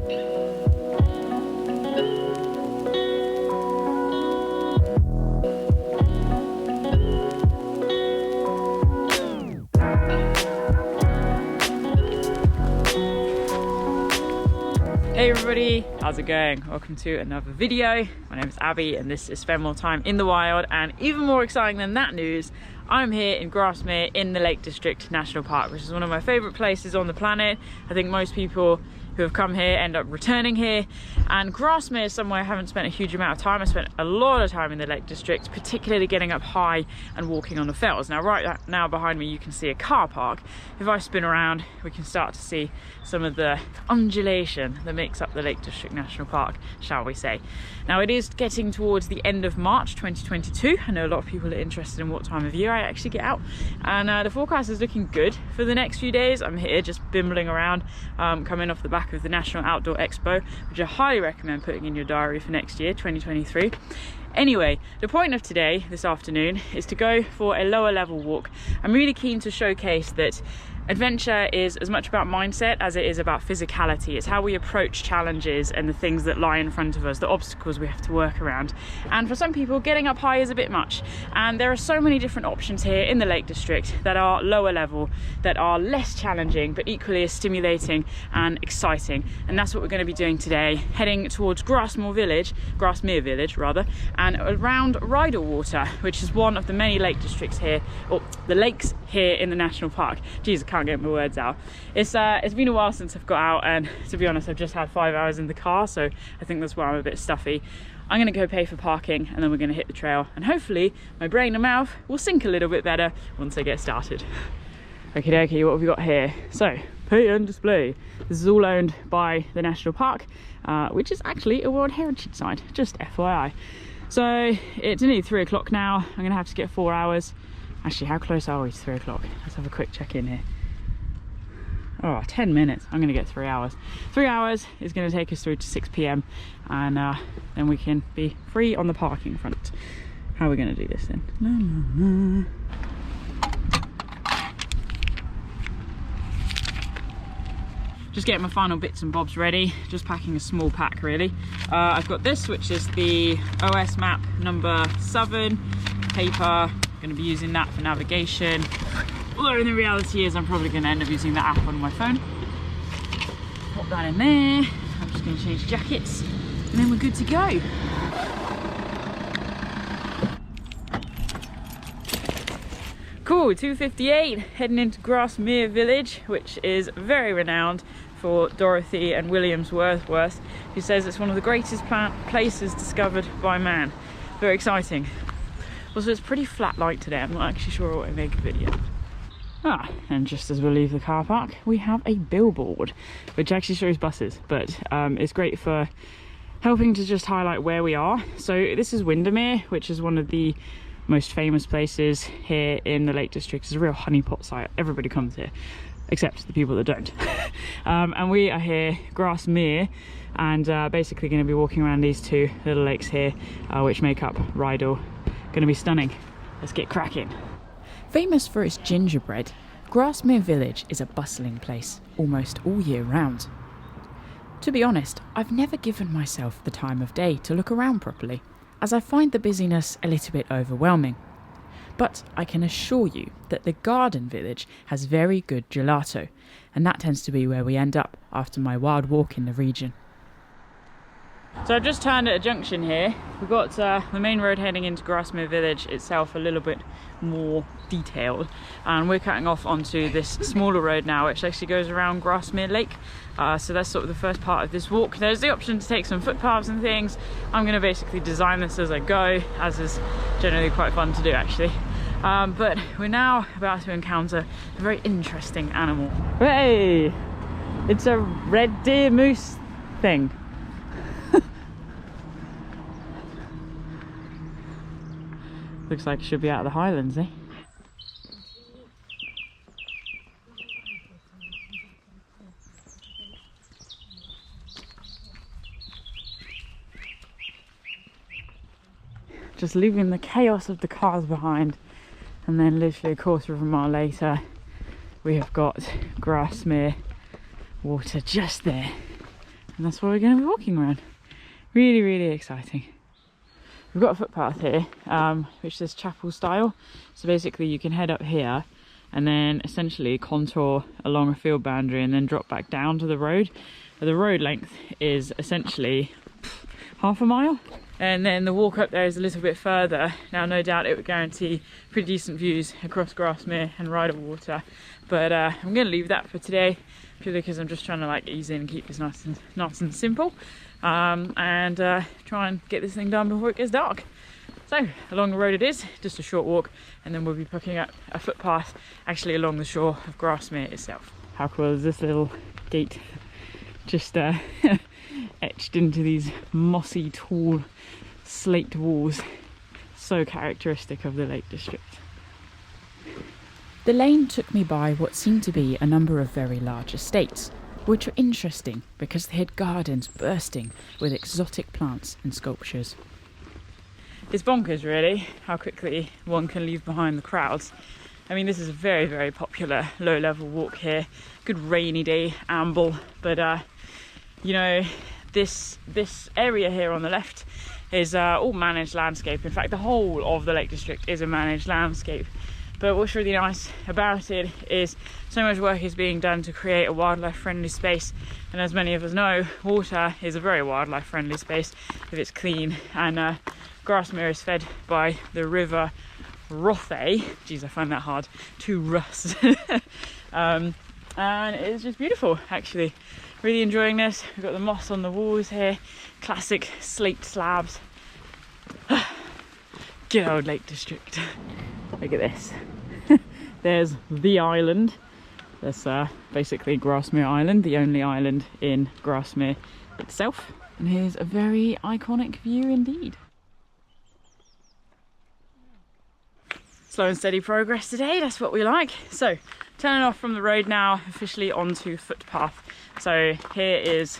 Hey everybody, how's it going? Welcome to another video. My name is Abbie and this is Spend More Time in the Wild, and even more exciting than that news, I'm here in Grasmere in the Lake District National Park, which is one of my favourite places on the planet. I think most people who have come here end up returning here, and Grasmere is somewhere I haven't spent a huge amount of time. I spent a lot of time in the Lake District, particularly getting up high and walking on the fells. Now right now behind me you can see a car park. If I spin around we can start to see some of the undulation that makes up the Lake District National Park, shall we say. Now it is getting towards the end of March 2022. I know a lot of people are interested in what time of year I actually get out, and the forecast is looking good for the next few days. I'm here just bimbling around, coming off the back of the National Outdoor Expo, which I highly recommend putting in your diary for next year, 2023. Anyway, the point of today, this afternoon, is to go for a lower level walk. I'm really keen to showcase that adventure is as much about mindset as it is about physicality. It's how we approach challenges and the things that lie in front of us, the obstacles we have to work around. And for some people, getting up high is a bit much. And there are so many different options here in the Lake District that are lower level, that are less challenging, but equally as stimulating and exciting. And that's what we're going to be doing today, heading towards Grasmere Village rather, and around Rydal Water, which is one of the many lake districts here, or the lakes here in the national park. Jeez, I can't get my words out. It's been a while since I've got out, and to be honest I've just had 5 hours in the car, so I think that's why I'm a bit stuffy. I'm gonna go pay for parking and then we're gonna hit the trail, and hopefully my brain and mouth will sync a little bit better once I get started. Okie dokie, what have we got here? So, pay and display. This is all owned by the national park, which is actually a World Heritage Site, just FYI. So it's nearly 3 o'clock now. I'm gonna have to get 4 hours. Actually, how close are we to 3 o'clock? Let's have a quick check in here. Oh, 10 minutes. I'm gonna get 3 hours. 3 hours is gonna take us through to 6 p.m. and then we can be free on the parking front. How are we gonna do this then? La, la, la. Just getting my final bits and bobs ready, just packing a small pack really. I've got this, which is the OS map number 7 paper. Going to be using that for navigation, although the reality is I'm probably going to end up using the app on my phone. Pop that in there. I'm just going to change jackets and then we're good to go. Cool, 2:58, heading into Grasmere Village, which is very renowned for Dorothy and William's Wordsworth, who says it's one of the greatest places discovered by man. Very exciting. Also, it's pretty flat light today. I'm not actually sure what I make of it yet. And just as we leave the car park, we have a billboard, which actually shows buses, but it's great for helping to just highlight where we are. So this is Windermere, which is one of the most famous places here in the Lake District. It's a real honeypot site. Everybody comes here, except the people that don't. And we are here, Grasmere, and basically going to be walking around these two little lakes here, which make up Rydal. Going to be stunning. Let's get cracking. Famous for its gingerbread, Grasmere Village is a bustling place almost all year round. To be honest, I've never given myself the time of day to look around properly, as I find the busyness a little bit overwhelming. But I can assure you that the Garden Village has very good gelato, and that tends to be where we end up after my wild walk in the region. So I've just turned at a junction here. We've got the main road heading into Grasmere Village itself a little bit more detailed, and we're cutting off onto this smaller road now, which actually goes around Grasmere Lake. So that's sort of the first part of this walk. There's the option to take some footpaths and things. I'm going to basically design this as I go, as is generally quite fun to do actually. But we're now about to encounter a very interesting animal. Hey! It's a red deer moose thing. Looks like it should be out of the Highlands, eh? Just leaving the chaos of the cars behind, and then literally a quarter of a mile later we have got Grasmere Water just there, and that's what we're going to be walking around. Really, really exciting. We've got a footpath here, which is chapel style. So basically you can head up here and then essentially contour along a field boundary and then drop back down to the road. The road length is essentially half a mile. And then the walk up there is a little bit further. Now, no doubt it would guarantee pretty decent views across Grasmere and Rydal Water. But I'm going to leave that for today, purely because I'm just trying to like ease in and keep this nice and simple. And try and get this thing done before it gets dark. So along the road it is, just a short walk, and then we'll be picking up a footpath actually along the shore of Grasmere itself. How cool is this little gate? Just etched into these mossy, tall slate walls. So characteristic of the Lake District. The lane took me by what seemed to be a number of very large estates, which were interesting because they had gardens bursting with exotic plants and sculptures. It's bonkers really how quickly one can leave behind the crowds. I mean, this is a very, very popular low-level walk here. Good rainy day amble, but you know, this area here on the left is all managed landscape. In fact, the whole of the Lake District is a managed landscape. But what's really nice about it is so much work is being done to create a wildlife friendly space. And as many of us know, water is a very wildlife friendly space if it's clean. And Grasmere is fed by the river Rothay. Geez, I find that hard to rust. And it's just beautiful, actually. Really enjoying this. We've got the moss on the walls here, classic slate slabs. Good old Lake District. Look at this. There's the island. That's basically Grasmere Island, the only island in Grasmere itself. And here's a very iconic view indeed. Slow and steady progress today, that's what we like. So, turning off from the road now, officially onto footpath. So here is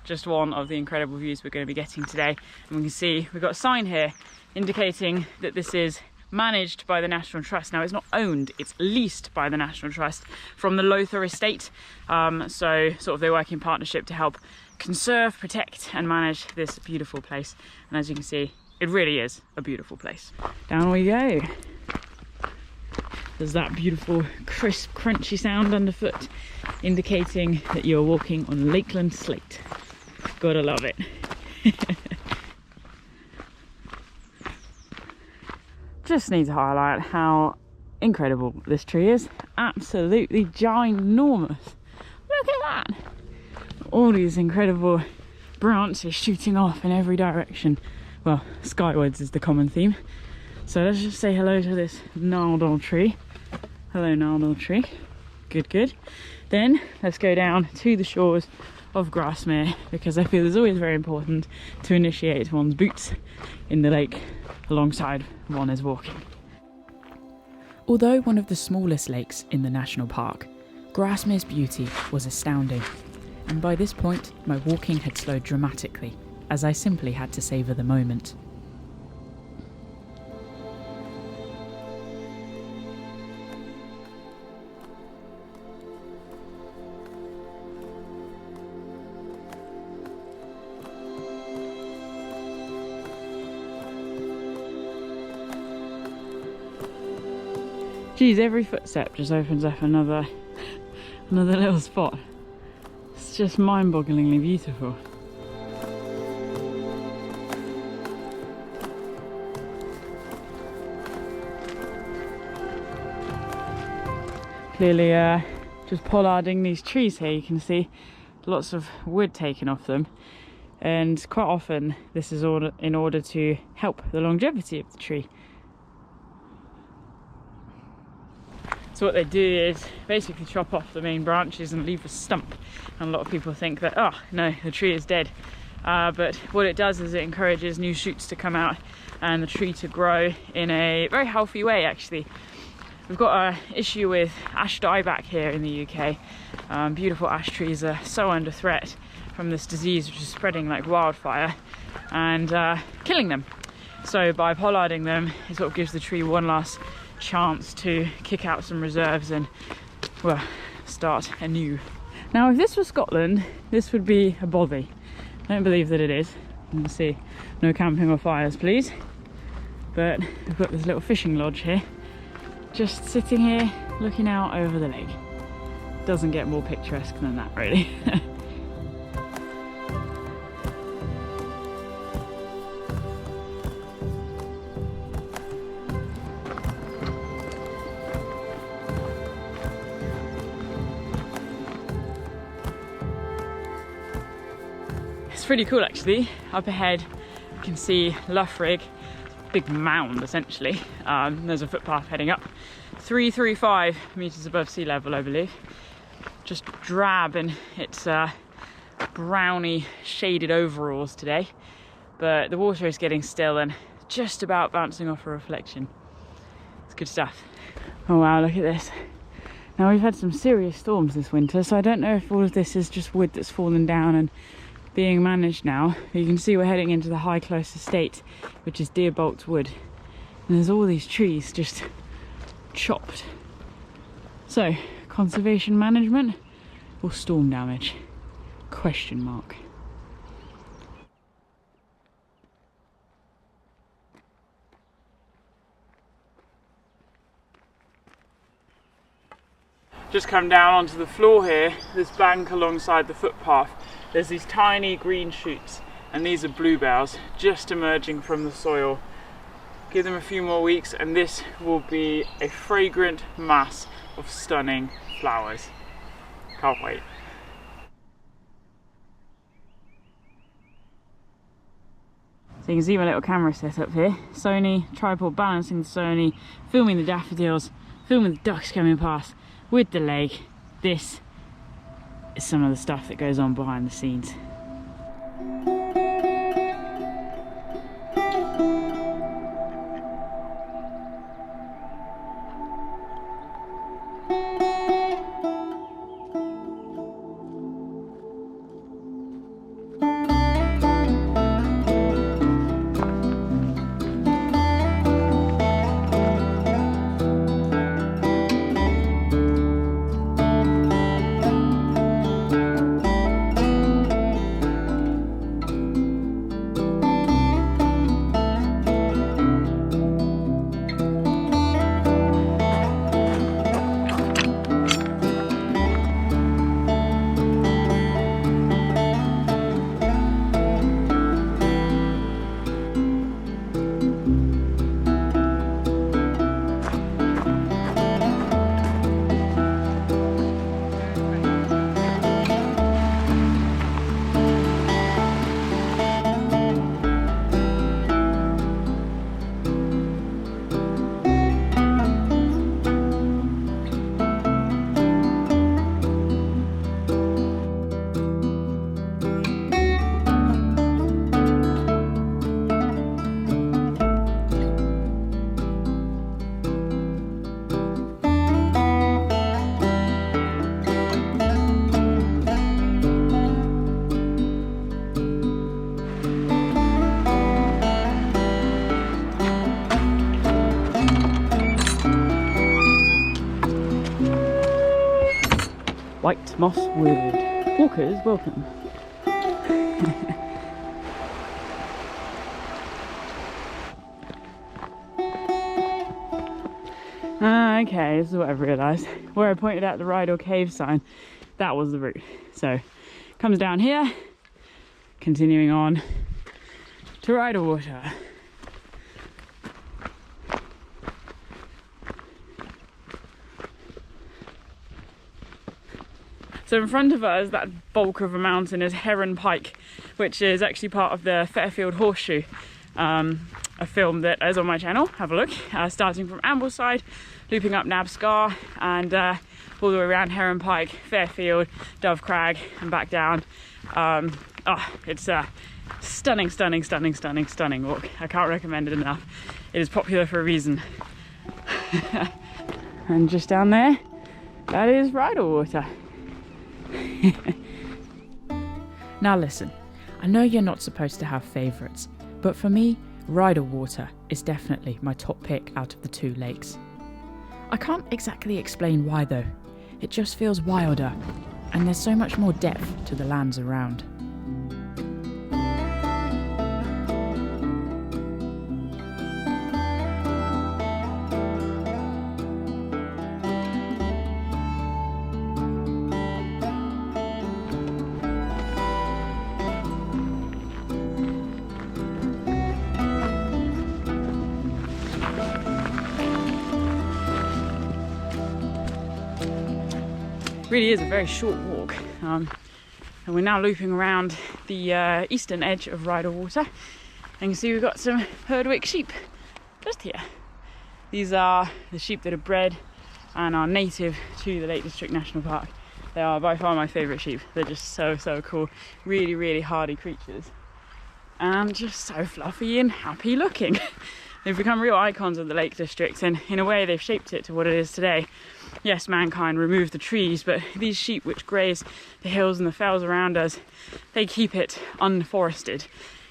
just one of the incredible views we're going to be getting today. And we can see we've got a sign here indicating that this is managed by the National Trust. Now, it's not owned, it's leased by the National Trust from the Lothar estate. So sort of they work in partnership to help conserve, protect and manage this beautiful place. And as you can see, it really is a beautiful place. Down we go. There's that beautiful crisp crunchy sound underfoot, indicating that you're walking on lakeland slate. Gotta love it. Just need to highlight how incredible this tree is. Absolutely ginormous. Look at that. All these incredible branches shooting off in every direction. Well, skywards is the common theme. So let's just say hello to this gnarled old tree. Hello, gnarled old tree. Good, good. Then let's go down to the shores of Grasmere, because I feel it's always very important to initiate one's boots in the lake alongside one is walking. Although one of the smallest lakes in the national park, Grasmere's beauty was astounding. And by this point, my walking had slowed dramatically, as I simply had to savour the moment. Geez, every footstep just opens up another little spot. It's just mind-bogglingly beautiful. Clearly just pollarding these trees here, you can see lots of wood taken off them, and quite often this is in order to help the longevity of the tree. So what they do is basically chop off the main branches and leave a stump, and a lot of people think that, oh no, the tree is dead, but what it does is it encourages new shoots to come out and the tree to grow in a very healthy way. Actually, we've got an issue with ash dieback here in the UK. Beautiful ash trees are so under threat from this disease which is spreading like wildfire and killing them. So by pollarding them, it sort of gives the tree one last chance to kick out some reserves and, well, start anew. Now if this was Scotland, this would be a bothy, I don't believe that it is. You can see no camping or fires, please. But we've got this little fishing lodge here, just sitting here looking out over the lake. Doesn't get more picturesque than that, really. It's pretty cool actually. Up ahead you can see Loughrig, big mound essentially. There's a footpath heading up, 335 meters above sea level, I believe. Just drab in its browny shaded overalls today, but the water is getting still and just about bouncing off a reflection. It's good stuff. Oh wow, look at this. Now we've had some serious storms this winter, so I don't know if all of this is just wood that's fallen down and being managed now. You can see we're heading into the High Close estate, which is Deerbolt's wood, and there's all these trees just chopped. So, conservation management or storm damage? Question mark. Just come down onto the floor here, this bank alongside the footpath. There's these tiny green shoots, and these are bluebells just emerging from the soil. Give them a few more weeks and this will be a fragrant mass of stunning flowers. Can't wait. So you can see my little camera setup here. Sony, tripod balancing the Sony, filming the daffodils, filming the ducks coming past with the lake. This is some of the stuff that goes on behind the scenes. White moss wood. Walkers, welcome. Okay, this is what I've realised. Where I pointed out the Rydal Cave sign, that was the route. So, comes down here, continuing on to Rydal Water. So in front of us, that bulk of a mountain is Heron Pike, which is actually part of the Fairfield Horseshoe, a film that is on my channel. Have a look. Starting from Ambleside, looping up Nab Scar, and all the way around Heron Pike, Fairfield, Dove Crag, and back down. It's a stunning, stunning, stunning, stunning, stunning walk. I can't recommend it enough. It is popular for a reason. And just down there, that is Rydal Water. Now listen, I know you're not supposed to have favourites, but for me, Rydal Water is definitely my top pick out of the two lakes. I can't exactly explain why though, it just feels wilder, and there's so much more depth to the lands around. really is a very short walk. And we're now looping around the eastern edge of Rydal Water. And you can see we've got some Herdwick sheep just here. These are the sheep that are bred and are native to the Lake District National Park. They are by far my favourite sheep. They're just so cool. Really, really hardy creatures. And just so fluffy and happy looking. They've become real icons of the Lake District, and in a way they've shaped it to what it is today. Yes, mankind removed the trees, but these sheep which graze the hills and the fells around us, they keep it unforested.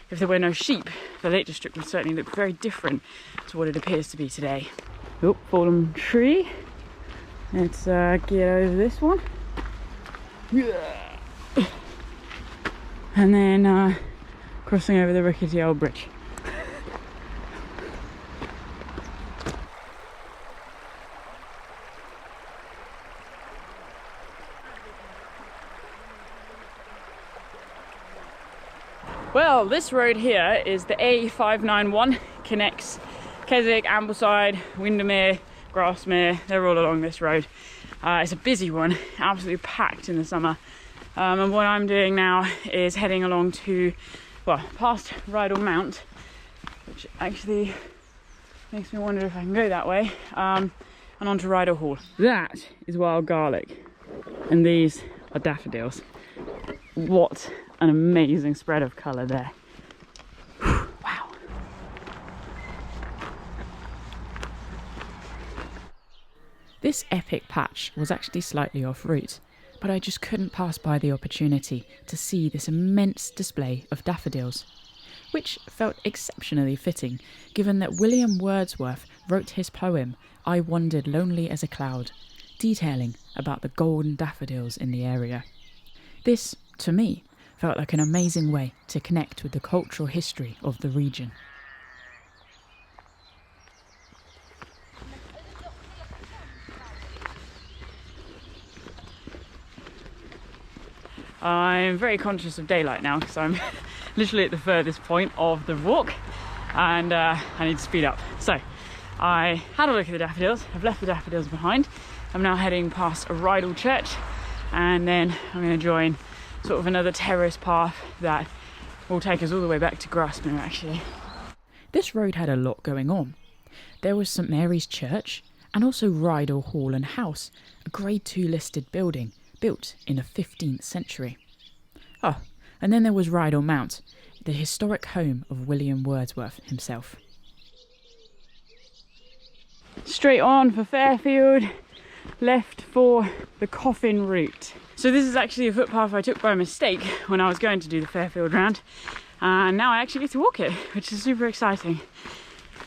If there were no sheep, the Lake District would certainly look very different to what it appears to be today. Oh, fallen tree. Let's get over this one. And then crossing over the rickety old bridge. Well, this road here is the A591, connects Keswick, Ambleside, Windermere, Grasmere. They're all along this road. It's a busy one, absolutely packed in the summer. And what I'm doing now is heading along to, well, past Rydal Mount, which actually makes me wonder if I can go that way, and onto Rydal Hall. That is wild garlic, and these are daffodils. What an amazing spread of colour there. Wow. This epic patch was actually slightly off route, but I just couldn't pass by the opportunity to see this immense display of daffodils, which felt exceptionally fitting given that William Wordsworth wrote his poem I Wandered Lonely as a Cloud, detailing about the golden daffodils in the area. This, to me, felt like an amazing way to connect with the cultural history of the region. I'm very conscious of daylight now because I'm literally at the furthest point of the walk, and I need to speed up. So I had a look at the daffodils. I've left the daffodils behind. I'm now heading past a Rydal church, and then I'm going to join sort of another terrace path that will take us all the way back to Grasmere actually. This road had a lot going on. There was St Mary's Church and also Rydal Hall and House, a Grade 2 listed building built in the 15th century. Oh, and then there was Rydal Mount, the historic home of William Wordsworth himself. Straight on for Fairfield, left for the Coffin route. So this is actually a footpath I took by mistake when I was going to do the Fairfield round, and now I actually get to walk it, which is super exciting.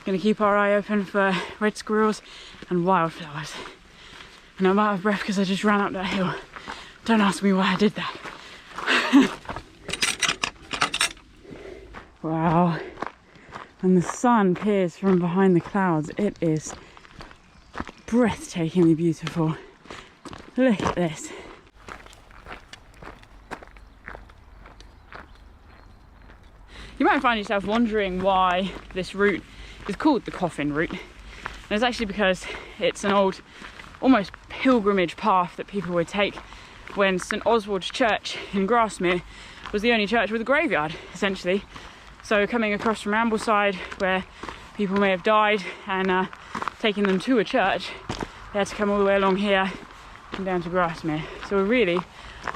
Gonna keep our eye open for red squirrels and wildflowers. And I'm out of breath because I just ran up that hill. Don't ask me why I did that. Wow. And the sun peers from behind the clouds. It is breathtakingly beautiful. Look at this. You might find yourself wondering why this route is called the Coffin route. And it's actually because it's an old, almost pilgrimage path that people would take when St Oswald's Church in Grasmere was the only church with a graveyard, essentially. So coming across from Ambleside, where people may have died, and taking them to a church, they had to come all the way along here and down to Grasmere. So we're really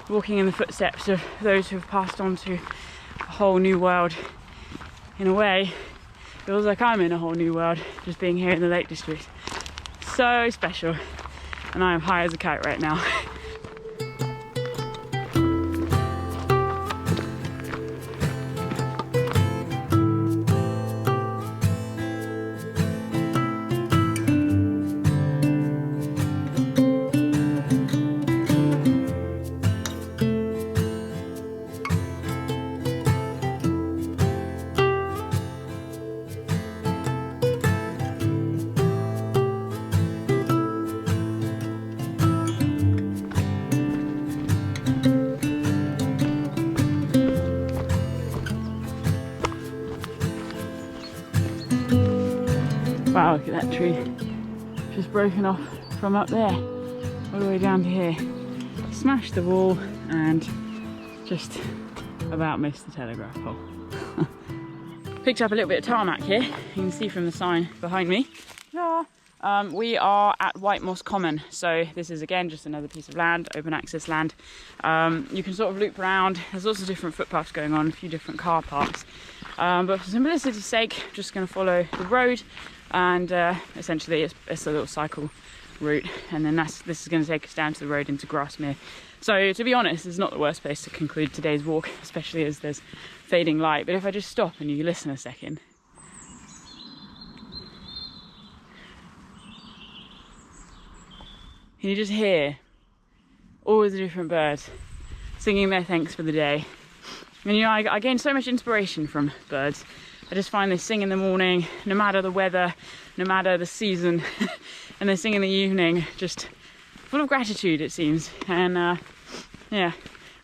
walking in the footsteps of those who have passed on to a whole new world. In a way, it feels like I'm in a whole new world, just being here in the Lake District. So special. And I am high as a kite right now. Wow, look at that tree. Just broken off from up there all the way down to here. smashed the wall and just about missed the telegraph pole. Picked up a little bit of tarmac here. You can see from the sign behind me. Yeah. We are at White Moss Common, so this is again just another piece of land, open access land. You can sort of loop around. There's lots of different footpaths going on, a few different car parks. But for simplicity's sake, I'm just going to follow the road, and essentially it's a little cycle route, and then this is going to take us down to the road into Grasmere. So to be honest, it's not the worst place to conclude today's walk, especially as there's fading light. But if I just stop and you listen a second. Can you just hear all the different birds singing their thanks for the day? And you know, I gain so much inspiration from birds. I just find they sing in the morning, no matter the weather, no matter the season, and they sing in the evening, just full of gratitude, it seems. And yeah,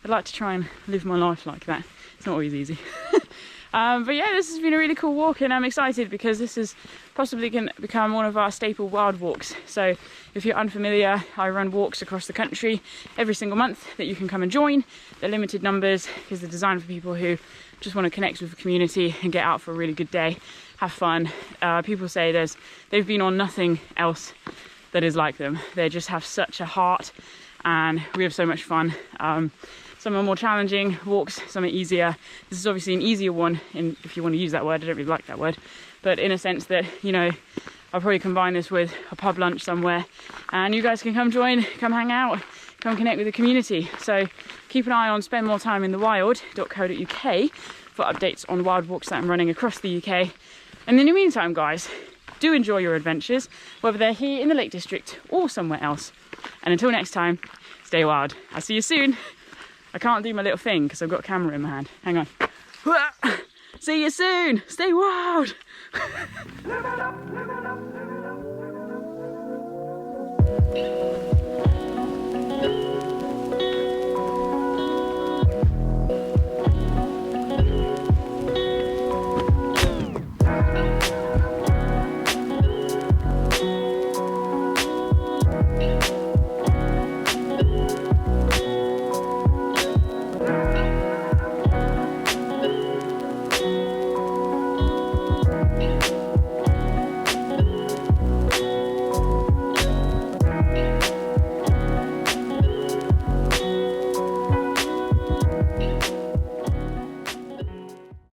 I'd like to try and live my life like that. It's not always easy. But yeah, this has been a really cool walk, and I'm excited because this is possibly going to become one of our staple wild walks. So if you're unfamiliar, I run walks across the country every single month that you can come and join. They're limited numbers because they're designed for people who just want to connect with the community and get out for a really good day, have fun. People say they've been on nothing else that is like them. They just have such a heart, and we have so much fun. Some are more challenging walks, some are easier. This is obviously an easier one, if you want to use that word. I don't really like that word, but in a sense that, you know, I'll probably combine this with a pub lunch somewhere, and you guys can come join, come hang out, come connect with the community. So keep an eye on spendmoretimeinthewild.co.uk for updates on wild walks that I'm running across the UK. And in the meantime, guys, do enjoy your adventures, whether they're here in the Lake District or somewhere else. And until next time, stay wild. I'll see you soon. I can't do my little thing because I've got a camera in my hand. Hang on. See you soon. Stay wild. Live it up, live it up, live it up.